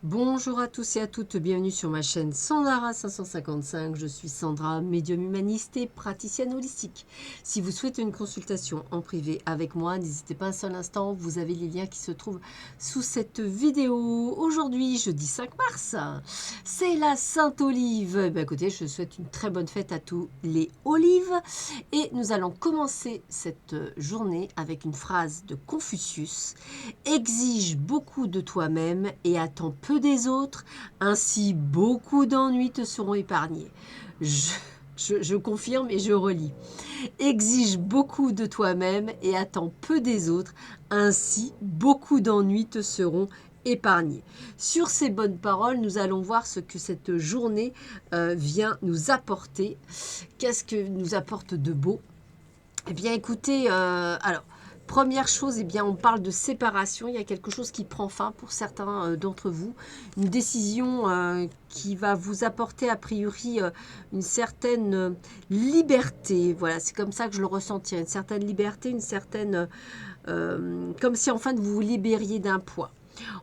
Bonjour à tous et à toutes, bienvenue sur ma chaîne Sandara 555. Je suis Sandra, médium humaniste et praticienne holistique. Si vous souhaitez une consultation en privé avec moi, n'hésitez pas un seul instant, vous avez les liens qui se trouvent sous cette vidéo. Aujourd'hui, jeudi 5 mars, c'est la Sainte-Olive. Écoutez, je souhaite une très bonne fête à tous les olives. Et nous allons commencer cette journée avec une phrase de Confucius. Exige beaucoup de toi-même et attends peu des autres, ainsi beaucoup d'ennuis te seront épargnés. Je confirme et je relis. Exige beaucoup de toi-même et attends peu des autres, ainsi beaucoup d'ennuis te seront épargnés. Sur ces bonnes paroles, nous allons voir ce que cette journée vient nous apporter. Qu'est-ce que nous apporte de beau? Eh bien, écoutez, première chose, eh bien, on parle de séparation. Il y a quelque chose qui prend fin pour certains d'entre vous. Une décision qui va vous apporter, a priori, une certaine liberté. Voilà, c'est comme ça que je le ressentais. Une certaine liberté, une certaine... comme si, enfin, vous vous libériez d'un poids.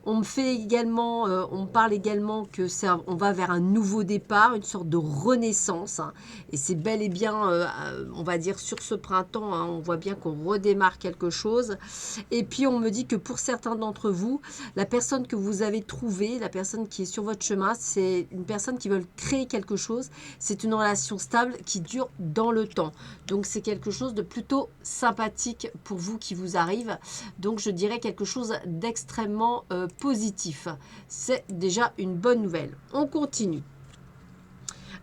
On me fait également, on parle également que on va vers un nouveau départ, une sorte de renaissance. Hein, et c'est bel et bien, on va dire, sur ce printemps, hein, on voit bien qu'on redémarre quelque chose. Et puis, on me dit que pour certains d'entre vous, la personne que vous avez trouvée, la personne qui est sur votre chemin, c'est une personne qui veut créer quelque chose. C'est une relation stable qui dure dans le temps. Donc, c'est quelque chose de plutôt sympathique pour vous qui vous arrive. Donc, je dirais quelque chose d'extrêmement positif. C'est déjà une bonne nouvelle. On continue.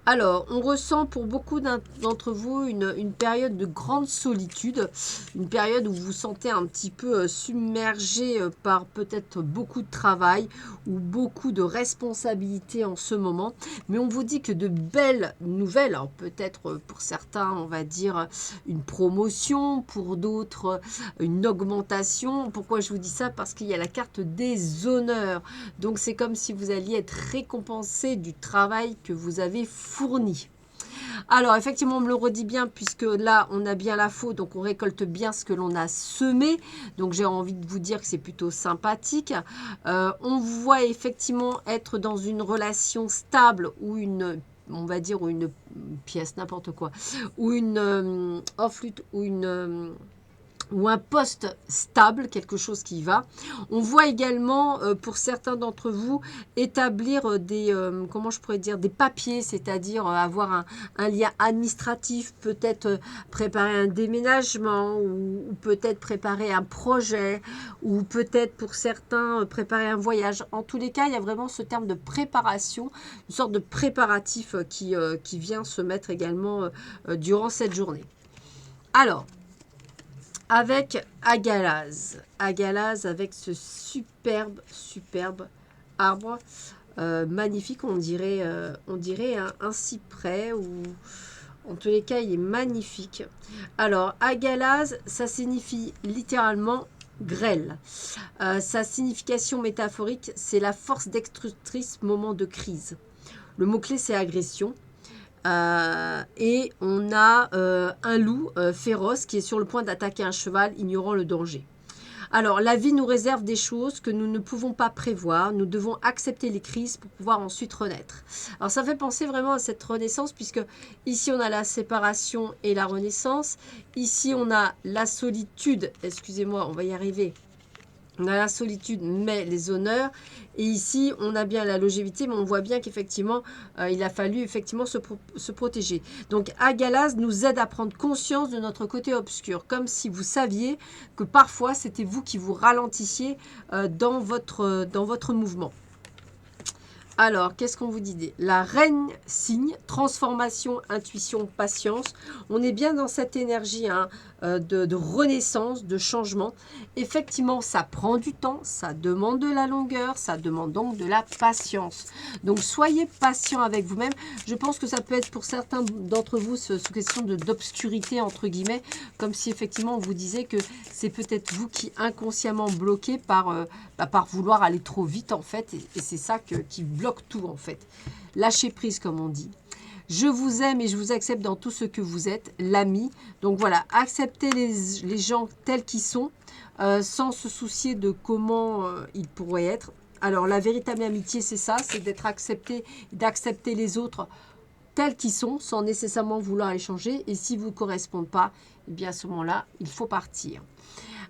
Alors, on ressent pour beaucoup d'entre vous une période de grande solitude, une période où vous vous sentez un petit peu submergé par peut-être beaucoup de travail ou beaucoup de responsabilités en ce moment. Mais on vous dit que de belles nouvelles, alors peut-être pour certains, on va dire une promotion, pour d'autres une augmentation. Pourquoi je vous dis ça? Parce qu'il y a la carte des honneurs. Donc, c'est comme si vous alliez être récompensé du travail que vous avez fourni. Alors, effectivement, on me le redit bien, puisque là, on a bien la faute, donc on récolte bien ce que l'on a semé. Donc, j'ai envie de vous dire que c'est plutôt sympathique. On vous voit effectivement être dans une relation stable ou on va dire, ou une pièce, n'importe quoi, ou une off-lutte, ou un poste stable, quelque chose qui va. On voit également, pour certains d'entre vous, établir des, comment je pourrais dire, des papiers, c'est-à-dire avoir un lien administratif, peut-être préparer un déménagement, ou peut-être préparer un projet, ou peut-être pour certains préparer un voyage. En tous les cas, il y a vraiment ce terme de préparation, une sorte de préparatif qui vient se mettre également durant cette journée. Alors, avec Agalaz. Agalaz avec ce superbe arbre magnifique. On dirait un cyprès ou en tous les cas, il est magnifique. Alors, Agalaz, ça signifie littéralement grêle. Sa signification métaphorique, c'est la force destructrice moment de crise. Le mot-clé, c'est agression. Et on a un loup féroce qui est sur le point d'attaquer un cheval, ignorant le danger. Alors, la vie nous réserve des choses que nous ne pouvons pas prévoir. Nous devons accepter les crises pour pouvoir ensuite renaître. Alors, ça fait penser vraiment à cette renaissance, puisque ici, on a la séparation et la renaissance. Ici, on a la solitude. Excusez-moi, on va y arriver. On a la solitude, mais les honneurs. Et ici, on a bien la longévité, mais on voit bien qu'effectivement, il a fallu effectivement se protéger. Donc, Agalaz nous aide à prendre conscience de notre côté obscur, comme si vous saviez que parfois, c'était vous qui vous ralentissiez dans votre mouvement. Alors, qu'est-ce qu'on vous dit? La reine signe, transformation, intuition, patience. On est bien dans cette énergie de renaissance, de changement. Effectivement, ça prend du temps, ça demande de la longueur, ça demande donc de la patience. Donc, soyez patient avec vous-même. Je pense que ça peut être pour certains d'entre vous sous question d'obscurité, entre guillemets, comme si effectivement on vous disait que c'est peut-être vous qui inconsciemment bloquez par vouloir aller trop vite en fait. Et c'est ça qui bloque tout en fait. Lâchez prise comme on dit. Je vous aime et je vous accepte dans tout ce que vous êtes, l'ami. Donc voilà, acceptez les gens tels qu'ils sont, sans se soucier de comment ils pourraient être. Alors, la véritable amitié, c'est ça, c'est d'être accepté, d'accepter les autres tels qu'ils sont, sans nécessairement vouloir les changer. Et s'ils ne vous correspondent pas, eh bien à ce moment-là, il faut partir.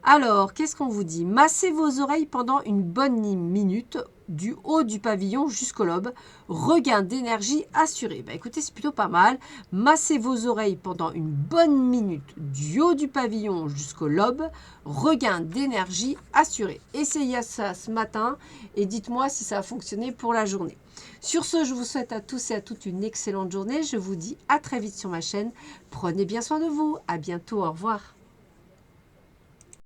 Alors, qu'est-ce qu'on vous dit? Massez vos oreilles pendant une bonne minute, du haut du pavillon jusqu'au lobe. Regain d'énergie assuré. Bah, écoutez, c'est plutôt pas mal. Massez vos oreilles pendant une bonne minute, du haut du pavillon jusqu'au lobe. Regain d'énergie assuré. Essayez ça ce matin et dites-moi si ça a fonctionné pour la journée. Sur ce, je vous souhaite à tous et à toutes une excellente journée. Je vous dis à très vite sur ma chaîne. Prenez bien soin de vous. À bientôt. Au revoir.